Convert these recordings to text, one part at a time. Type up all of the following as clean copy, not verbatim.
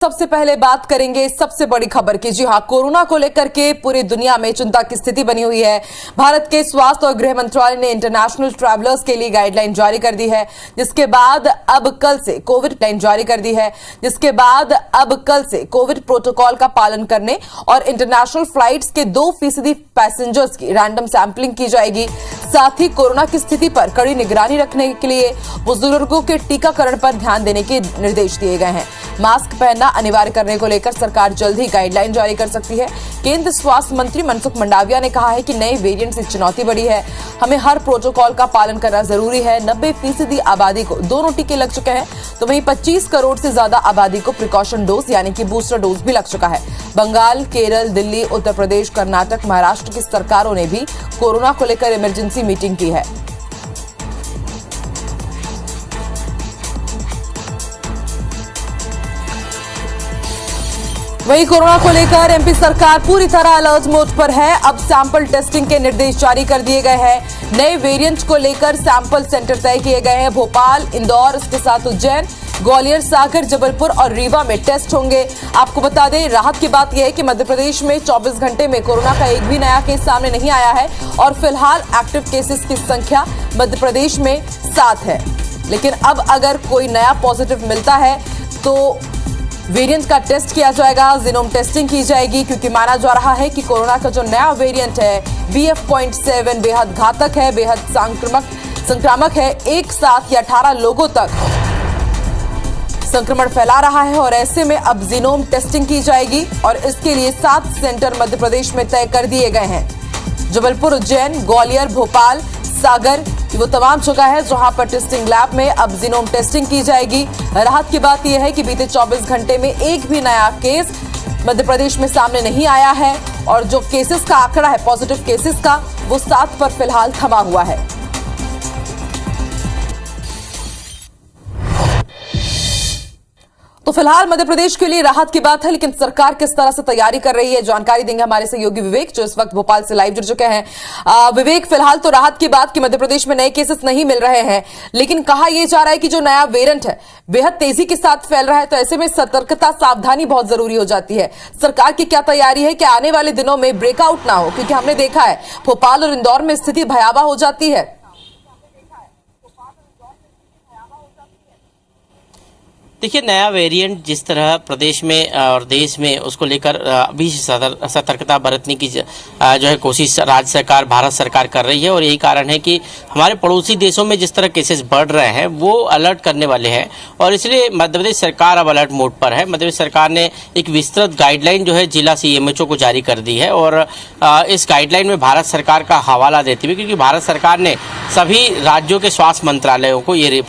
सबसे पहले बात करेंगे सबसे बड़ी खबर की। जी हां, कोरोना को लेकर के पूरी दुनिया में चिंता की स्थिति बनी हुई है। भारत के स्वास्थ्य और गृह मंत्रालय ने इंटरनेशनल ट्रैवलर्स के लिए गाइडलाइन जारी कर दी है, जिसके बाद अब कल से कोविड प्रोटोकॉल का पालन करने और इंटरनेशनल फ्लाइट्स के 2% पैसेंजर्स की रैंडम सैंपलिंग की जाएगी। साथ ही कोरोना की स्थिति पर कड़ी निगरानी रखने के लिए बुजुर्गों के टीकाकरण पर ध्यान देने के निर्देश दिए गए हैं। मास्क पहनना अनिवार्य करने को लेकर सरकार जल्द ही गाइडलाइन जारी कर सकती है। केंद्र स्वास्थ्य मंत्री मनसुख मंडाविया ने कहा है कि नए वेरिएंट से चुनौती बढ़ी है, हमें हर प्रोटोकॉल का पालन करना जरूरी है। 90% आबादी को दोनों टीके लग चुके हैं, तो वहीं 25 करोड़ से ज्यादा आबादी को प्रिकॉशन डोज यानी कि बूस्टर डोज भी लग चुका है। बंगाल, केरल, दिल्ली, उत्तर प्रदेश, कर्नाटक, महाराष्ट्र की सरकारों ने भी कोरोना को लेकर इमरजेंसी मीटिंग की है। वहीं कोरोना को लेकर एमपी सरकार पूरी तरह अलर्ट मोड पर है। अब सैंपल टेस्टिंग के निर्देश जारी कर दिए गए हैं। नए वेरिएंट को लेकर सैंपल सेंटर तय किए गए हैं। भोपाल, इंदौर, इसके साथ उज्जैन, ग्वालियर, सागर, जबलपुर और रीवा में टेस्ट होंगे। आपको बता दें, राहत की बात यह है कि मध्य प्रदेश में 24 घंटे में कोरोना का एक भी नया केस सामने नहीं आया है और फिलहाल एक्टिव केसेस की संख्या मध्य प्रदेश में 7 है। लेकिन अब अगर कोई नया पॉजिटिव मिलता है तो वेरिएंट का टेस्ट किया जाएगा, जीनोम टेस्टिंग की जाएगी, क्योंकि माना जा रहा है कि कोरोना का जो नया वेरिएंट है BF.7 बेहद घातक है, बेहद संक्रामक है। एक साथ या 18 लोगों तक संक्रमण फैला रहा है और ऐसे में अब जीनोम टेस्टिंग की जाएगी और इसके लिए 7 सेंटर मध्य प्रदेश में तय कर दिए गए हैं। जबलपुर, उज्जैन, ग्वालियर, भोपाल, सागर, वो तमाम जगह है जहां पर टेस्टिंग लैब में अब जीनोम टेस्टिंग की जाएगी। राहत की बात यह है कि बीते 24 घंटे में एक भी नया केस मध्य प्रदेश में सामने नहीं आया है और जो केसेस का आंकड़ा है पॉजिटिव केसेस का, वो 7 पर फिलहाल थमा हुआ है। तो फिलहाल मध्य प्रदेश के लिए राहत की बात है, लेकिन सरकार किस तरह से तैयारी कर रही है, जानकारी देंगे हमारे सहयोगी विवेक, जो इस वक्त भोपाल से लाइव जुड़ चुके हैं। विवेक, फिलहाल तो राहत की बात कि मध्य प्रदेश में नए केसेस नहीं मिल रहे हैं, लेकिन कहा यह जा रहा है कि जो नया वेरिएंट है बेहद तेजी के साथ फैल रहा है, तो ऐसे में सतर्कता, सावधानी बहुत जरूरी हो जाती है। सरकार की क्या तैयारी है कि आने वाले दिनों में ब्रेकआउट ना हो, क्योंकि हमने देखा है भोपाल और इंदौर में स्थिति भयावह हो जाती है। देखिए, नया वेरिएंट जिस तरह प्रदेश में और देश में उसको लेकर अभी सतर्कता बरतने की जो है कोशिश राज्य सरकार, भारत सरकार कर रही है और यही कारण है कि हमारे पड़ोसी देशों में जिस तरह केसेस बढ़ रहे हैं वो अलर्ट करने वाले हैं और इसलिए मध्य प्रदेश सरकार अब अलर्ट मोड पर है। मध्य प्रदेश सरकार ने एक विस्तृत गाइडलाइन जो है जिला CMHO को जारी कर दी है और इस गाइडलाइन में भारत सरकार का हवाला देते हुए, क्योंकि भारत सरकार ने सभी राज्यों के स्वास्थ्य मंत्रालयों को ये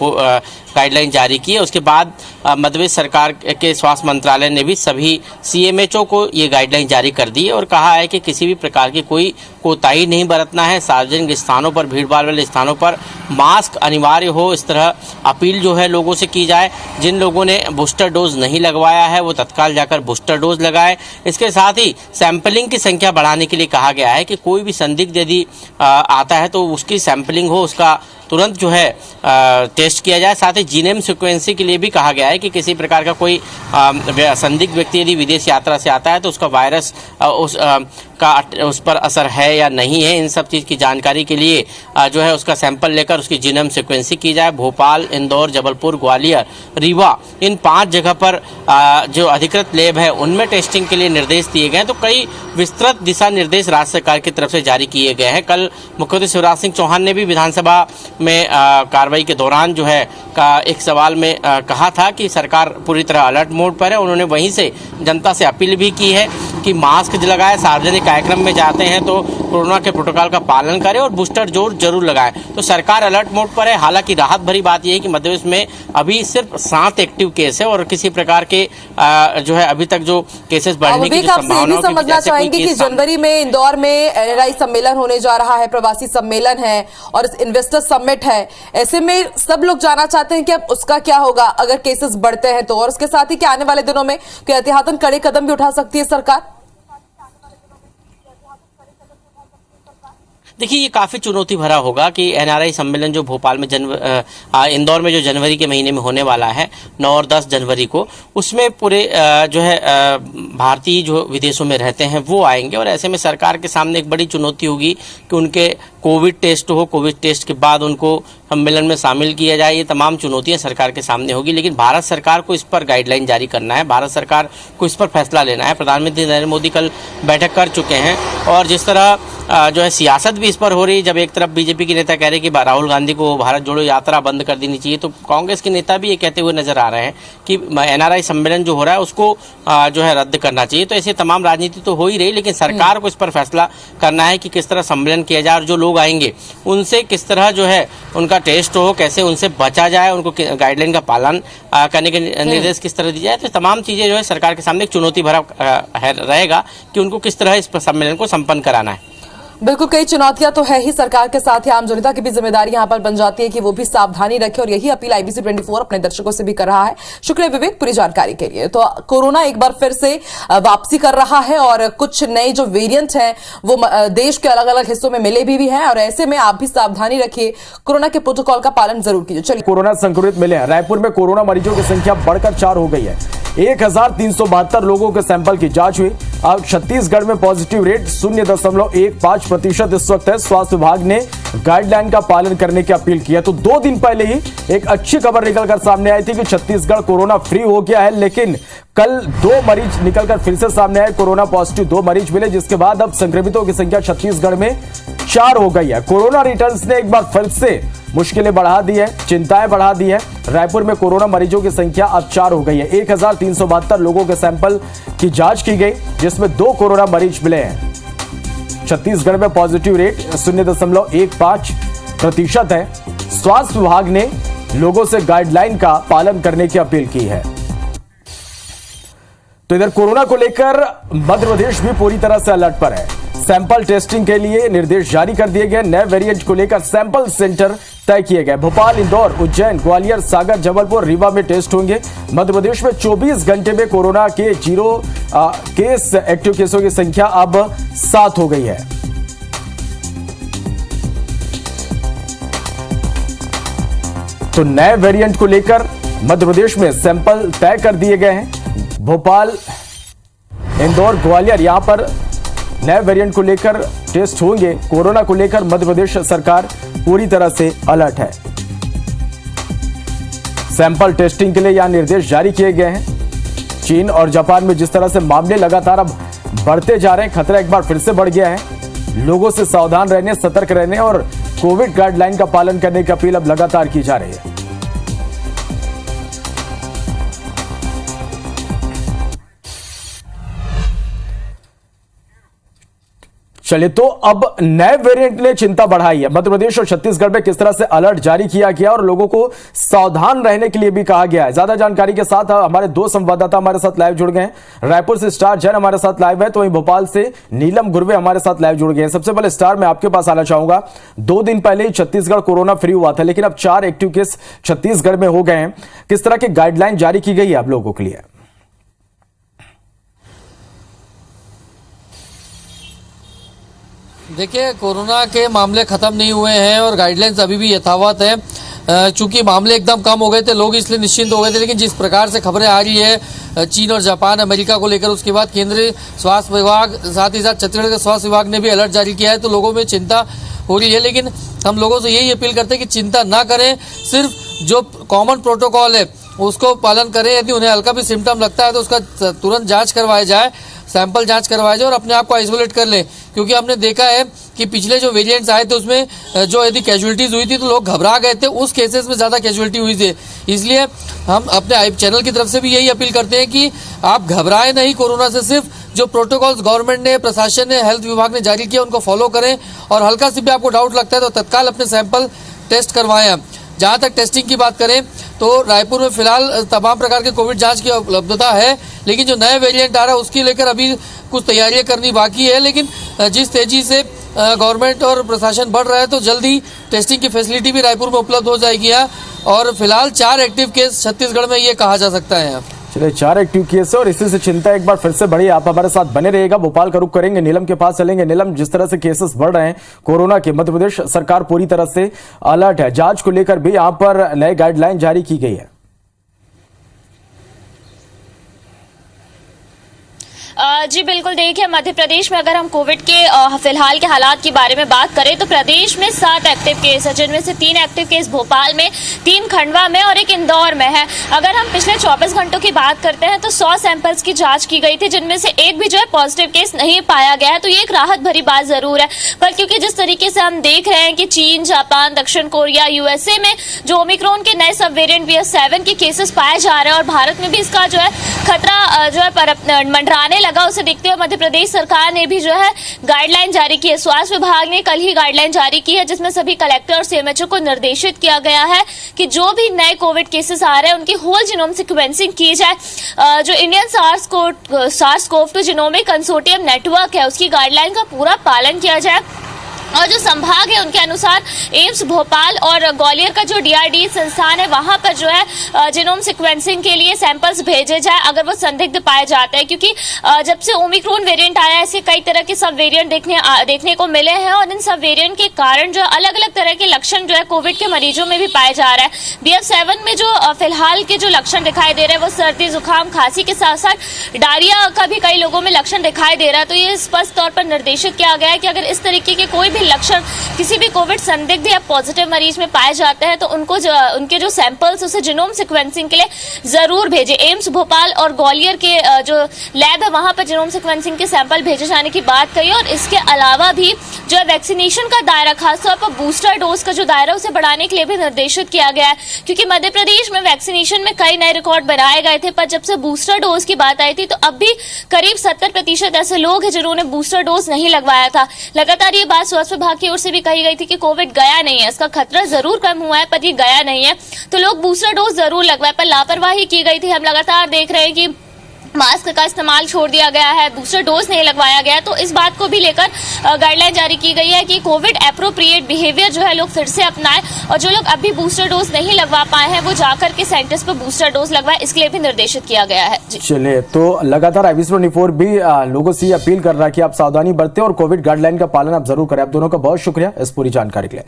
गाइडलाइन जारी की है, उसके बाद मध्य प्रदेश सरकार के स्वास्थ्य मंत्रालय ने भी सभी CMHO को ये गाइडलाइन जारी कर दी है और कहा है कि किसी भी प्रकार की कोई कोताही नहीं बरतना है। सार्वजनिक स्थानों पर, भीड़ भाड़ वाले स्थानों पर मास्क अनिवार्य हो, इस तरह अपील जो है लोगों से की जाए। जिन लोगों ने बूस्टर डोज नहीं लगवाया है वो तत्काल जाकर बूस्टर डोज लगाए। इसके साथ ही सैंपलिंग की संख्या बढ़ाने के लिए कहा गया है कि कोई भी संदिग्ध यदि आता है तो उसकी सैंपलिंग हो, उसका तुरंत जो है टेस्ट किया जाए। साथ ही जीनोम सीक्वेंसिंग के लिए भी कहा गया है कि किसी प्रकार का कोई संदिग्ध व्यक्ति यदि विदेश यात्रा से आता है तो उसका वायरस उस पर असर है या नहीं है, इन सब चीज़ की जानकारी के लिए जो है उसका सैंपल लेकर उसकी जीनोम सीक्वेंसिंग की जाए। भोपाल, इंदौर, जबलपुर, ग्वालियर, रीवा, इन 5 जगह पर जो अधिकृत लैब है उनमें टेस्टिंग के लिए निर्देश दिए गए हैं। तो कई विस्तृत दिशा निर्देश राज्य सरकार की तरफ से जारी किए गए हैं। कल मुख्यमंत्री शिवराज सिंह चौहान ने भी विधानसभा में कार्रवाई के दौरान जो है एक सवाल में कहा था कि सरकार पूरी तरह अलर्ट मोड पर है। उन्होंने वहीं से जनता से अपील भी की है कि मास्क लगाएं, सार्वजनिक कार्यक्रम में जाते हैं तो कोरोना के प्रोटोकॉल का पालन करें और बूस्टर डोज जरूर लगाएं। तो सरकार अलर्ट मोड पर है। हालांकि राहत भरी बात यह है कि मध्य प्रदेश में अभी सिर्फ 7 एक्टिव केस है और किसी प्रकार के जो है अभी तक जो केसेस बढ़ने की संभावना समझना चाहेंगे कि जनवरी में इंदौर में NRI सम्मेलन होने जा रहा है, प्रवासी सम्मेलन है और इन्वेस्टर समिट है। ऐसे में सब लोग जानना चाहते हैं कि अब उसका क्या होगा अगर केसेस बढ़ते हैं तो, और उसके साथ ही कि आने वाले दिनों में कोई एहतियातन कड़े कदम भी उठा सकती है सरकार। देखिए, ये काफ़ी चुनौती भरा होगा कि एनआरआई सम्मेलन जो भोपाल में इंदौर में जो जनवरी के महीने में होने वाला है 9 और 10 जनवरी को, उसमें पूरे जो है भारतीय जो विदेशों में रहते हैं वो आएंगे, और ऐसे में सरकार के सामने एक बड़ी चुनौती होगी कि उनके कोविड टेस्ट हो, कोविड टेस्ट के बाद उनको सम्मेलन में शामिल किया जाए। ये तमाम चुनौतियां सरकार के सामने होगी, लेकिन भारत सरकार को इस पर गाइडलाइन जारी करना है, भारत सरकार को इस पर फैसला लेना है। प्रधानमंत्री नरेंद्र मोदी कल बैठक कर चुके हैं, और जिस तरह जो है सियासत भी इस पर हो रही है, जब एक तरफ बीजेपी के नेता कह रहे हैं कि राहुल गांधी को भारत जोड़ो यात्रा बंद कर देनी चाहिए, तो कांग्रेस के नेता भी ये कहते हुए नजर आ रहे हैं कि एनआरआई सम्मेलन जो हो रहा है उसको जो है रद्द करना चाहिए। तो ऐसे तमाम राजनीति तो हो ही रही, लेकिन सरकार को इस पर फैसला करना है कि किस तरह सम्मेलन किया जाए, और जो लोग आएंगे उनसे किस तरह जो है उनका टेस्ट हो, कैसे उनसे बचा जाए, उनको गाइडलाइन का पालन करने के निर्देश किस तरह दी जाए। तो तमाम चीज़ें जो है सरकार के सामने एक चुनौती भरा रहेगा कि उनको किस तरह इस सम्मेलन को संपन्न कराना है। बिल्कुल, कई चुनौतियां तो है ही सरकार के साथ ही आम जनता की भी जिम्मेदारी यहां पर बन जाती है कि वो भी सावधानी रखे, और यही अपील IBC 24 अपने दर्शकों से भी कर रहा है। शुक्रिया विवेक पूरी जानकारी के लिए। तो कोरोना एक बार फिर से वापसी कर रहा है, और कुछ नए जो वेरिएंट हैं वो देश के अलग अलग हिस्सों में मिले भी हैं, और ऐसे में आप भी सावधानी रखिए, कोरोना के प्रोटोकॉल का पालन जरूर कीजिए। चलिए, कोरोना संक्रमित मिले हैं। रायपुर में कोरोना मरीजों की संख्या बढ़कर 4 हो गई है। 1372 लोगों के सैंपल की जांच हुई। अब छत्तीसगढ़ में पॉजिटिव रेट 0.15% इस वक्त है। स्वास्थ्य विभाग ने गाइडलाइन का पालन करने की अपील की है। तो 2 दिन पहले ही एक अच्छी खबर निकलकर सामने आई थी कि छत्तीसगढ़ कोरोना फ्री हो गया है, लेकिन कल 2 मरीज निकलकर फिर से सामने आए। कोरोना पॉजिटिव 2 मरीज मिले, जिसके बाद अब संक्रमितों की संख्या छत्तीसगढ़ में 4 हो गई है। कोरोना रिटर्न्स ने एक बार फिर से मुश्किलें बढ़ा दी है, चिंताएं बढ़ा दी है। रायपुर में कोरोना मरीजों की संख्या अब 4 हो गई है। 1372 लोगों के सैंपल की जांच की गई, जिसमें 2 कोरोना मरीज मिले हैं। छत्तीसगढ़ में पॉजिटिव रेट 0.15% है। स्वास्थ्य विभाग ने लोगों से गाइडलाइन का पालन करने की अपील की है। तो इधर कोरोना को लेकर मध्य प्रदेश भी पूरी तरह से अलर्ट पर है। सैंपल टेस्टिंग के लिए निर्देश जारी कर दिए गए। नए वेरिएंट को लेकर सैंपल सेंटर तय किए गए। भोपाल, इंदौर, उज्जैन, ग्वालियर, सागर, जबलपुर, रीवा में टेस्ट होंगे। मध्य प्रदेश में 24 घंटे में कोरोना के 0 केस एक्टिव केसों की संख्या अब 7 हो गई है। तो नए वेरिएंट को लेकर मध्य प्रदेश में सैंपल तय कर दिए गए हैं। भोपाल, इंदौर, ग्वालियर, यहां पर नए वेरिएंट को लेकर टेस्ट होंगे। कोरोना को लेकर मध्य प्रदेश सरकार पूरी तरह से अलर्ट है। सैंपल टेस्टिंग के लिए यहां निर्देश जारी किए गए हैं। चीन और जापान में जिस तरह से मामले लगातार अब बढ़ते जा रहे हैं, खतरा एक बार फिर से बढ़ गया है। लोगों से सावधान रहने, सतर्क रहने और कोविड गाइडलाइन का पालन करने की अपील अब लगातार की जा रही है। चलिए, तो अब नए वेरिएंट ने चिंता बढ़ाई है। मध्य प्रदेश और छत्तीसगढ़ में किस तरह से अलर्ट जारी किया गया और लोगों को सावधान रहने के लिए भी कहा गया है। ज्यादा जानकारी के साथ हमारे 2 संवाददाता हमारे साथ लाइव जुड़ गए हैं। रायपुर से स्टार जैन हमारे साथ लाइव है, तो वहीं भोपाल से नीलम गुरवे हमारे साथ लाइव जुड़ गए हैं। सबसे पहले स्टार, मैं आपके पास आना चाहूंगा। 2 दिन पहले ही छत्तीसगढ़ कोरोना फ्री हुआ था, लेकिन अब 4 एक्टिव केस छत्तीसगढ़ में हो गए हैं। किस तरह की गाइडलाइन जारी की गई है आप लोगों के लिए? देखिए, कोरोना के मामले ख़त्म नहीं हुए हैं और गाइडलाइंस अभी भी यथावत है। चूंकि मामले एकदम कम हो गए थे, लोग इसलिए निश्चिंत हो गए थे, लेकिन जिस प्रकार से खबरें आ रही है चीन और जापान, अमेरिका को लेकर, उसके बाद केंद्रीय स्वास्थ्य विभाग, साथ ही साथ छत्तीसगढ़ के स्वास्थ्य विभाग ने भी अलर्ट जारी किया है, तो लोगों में चिंता हो रही है। लेकिन हम लोगों से यही अपील करते हैं कि चिंता ना करें, सिर्फ जो कॉमन प्रोटोकॉल है उसको पालन करें। यदि उन्हें हल्का भी सिम्टम लगता है तो उसका तुरंत जाँच करवाया जाए, सैंपल जांच करवाया जाए और अपने आप को आइसोलेट कर लें। क्योंकि हमने देखा है कि पिछले जो वेरिएंट्स आए थे उसमें जो यदि कैजुअलिटीज़ हुई थी तो लोग घबरा गए थे, उस केसेस में ज़्यादा कैजुअलिटी हुई थी। इसलिए हम अपने चैनल की तरफ से भी यही अपील करते हैं कि आप घबराएं नहीं कोरोना से, सिर्फ जो प्रोटोकॉल्स गवर्नमेंट ने, प्रशासन ने, हेल्थ विभाग ने जारी किया उनको फॉलो करें, और हल्का सी भी आपको डाउट लगता है तो तत्काल अपने सैंपल टेस्ट करवाएं। जहाँ तक टेस्टिंग की बात करें तो रायपुर में फिलहाल तमाम प्रकार के कोविड जांच की उपलब्धता है, लेकिन जो नए वेरिएंट आ रहा है उसकी लेकर अभी कुछ तैयारियां करनी बाकी है। लेकिन जिस तेजी से गवर्नमेंट और प्रशासन बढ़ रहा है तो जल्द ही टेस्टिंग की फैसिलिटी भी रायपुर में उपलब्ध हो जाएगी। और फिलहाल 4 एक्टिव केस छत्तीसगढ़ में ये कहा जा सकता है। चलिए 4 एक्टिव केस है और इसी से चिंता एक बार फिर से बढ़ी। आप हमारे साथ बने रहिएगा। भोपाल का रुख करेंगे, नीलम के पास चलेंगे। नीलम, जिस तरह से केसेस बढ़ रहे हैं कोरोना के, मध्य प्रदेश सरकार पूरी तरह से अलर्ट है। जांच को लेकर भी यहाँ पर नए गाइडलाइन जारी की गई है। जी बिल्कुल, देखिए मध्य प्रदेश में अगर हम कोविड के फिलहाल के हालात के बारे में बात करें तो प्रदेश में 7 एक्टिव केस है, जिनमें से 3 एक्टिव केस भोपाल में, 3 खंडवा में और 1 इंदौर में है। अगर हम पिछले 24 घंटों की बात करते हैं तो 100 सैंपल्स की जांच की गई थी, जिनमें से एक भी जो है पॉजिटिव केस नहीं पाया गया है। तो ये एक राहत भरी बात जरूर है, पर क्योंकि जिस तरीके से हम देख रहे हैं कि चीन, जापान, दक्षिण कोरिया, यूएसए में जो ओमिक्रॉन के नए सब वेरिएंट BF7 के केसेस पाए जा रहे हैं और भारत में भी इसका जो है खतरा जो है मंडराने लगा, उसे देखते हुए मध्य प्रदेश सरकार ने भी जो है गाइडलाइन जारी की है। स्वास्थ्य विभाग ने कल ही गाइडलाइन जारी की है, जिसमें सभी कलेक्टर और CMHO को निर्देशित किया गया है कि जो भी नए कोविड केसेस आ रहे हैं उनकी होल जीनोम सीक्वेंसिंग की जाए। जो Indian SARS-CoV-2 genomic consortium network है, उसकी गाइडलाइन का पूरा पालन किया जाए और जो संभाग है उनके अनुसार एम्स भोपाल और ग्वालियर का जो DRDA संस्थान है वहां पर जो है जीनोम सीक्वेंसिंग के लिए सैंपल्स भेजे जाए अगर वो संदिग्ध पाए जाते हैं, क्योंकि जब से ओमिक्रॉन वेरिएंट आया है ऐसे कई तरह के सब वेरिएंट देखने को मिले हैं और इन सब वेरिएंट के कारण जो अलग अलग तरह के लक्षण जो है कोविड के मरीजों में भी पाए जा रहा है। BF7 में जो फिलहाल के जो लक्षण दिखाई दे रहे हैं वो सर्दी, जुकाम, खांसी के साथ साथ डायरिया का भी कई लोगों में लक्षण दिखाई दे रहा है। तो ये स्पष्ट तौर पर निर्देशित किया गया है कि अगर इस तरीके के कोई लक्षण किसी भी कोविड संदिग्ध या पॉजिटिव मरीज में पाए जाते हैं तो उनके जो सैंपल्स उसे जीनोम सीक्वेंसिंग के लिए जरूर भेजें। एम्स भोपाल और ग्वालियर के जो लैब है वहां पर जीनोम सीक्वेंसिंग के सैंपल भेजे जाने की बात कही और इसके अलावा भी जो है वैक्सीनेशन का दायरा, खासतौर पर बूस्टर डोज का जो दायरा उसे बढ़ाने के लिए भी निर्देशित किया गया है, क्योंकि मध्य प्रदेश में वैक्सीनेशन में कई नए रिकॉर्ड बनाए गए थे, पर जब से बूस्टर डोज की बात आई थी तो अब भी करीब 70% ऐसे लोग हैं जिन्होंने बूस्टर डोज नहीं लगवाया था। लगातार ये बात स्वास्थ्य विभाग की ओर से भी कही गई थी कि कोविड गया नहीं है, इसका खतरा जरूर कम हुआ है पर ये गया नहीं है, तो लोग बूस्टर डोज जरूर लगवाए, पर लापरवाही की गई थी। हम लगातार देख रहे हैं कि मास्क का इस्तेमाल छोड़ दिया गया है, बूस्टर डोज नहीं लगवाया गया, तो इस बात को भी लेकर गाइडलाइन जारी की गई है कि कोविड एप्रोप्रिएट बिहेवियर जो है लोग फिर से अपनाएं और जो लोग अभी बूस्टर डोज नहीं लगवा पाए हैं वो जाकर के सेंटर्स पर बूस्टर डोज लगवाएं, इसके लिए भी निर्देशित किया गया है। चलिए, तो लगातार IBC 24 भी लोगों से अपील कर रहा है कि आप सावधानी बरतें और कोविड गाइडलाइन का पालन आप जरूर करें। आप दोनों का बहुत शुक्रिया इस पूरी जानकारी के लिए।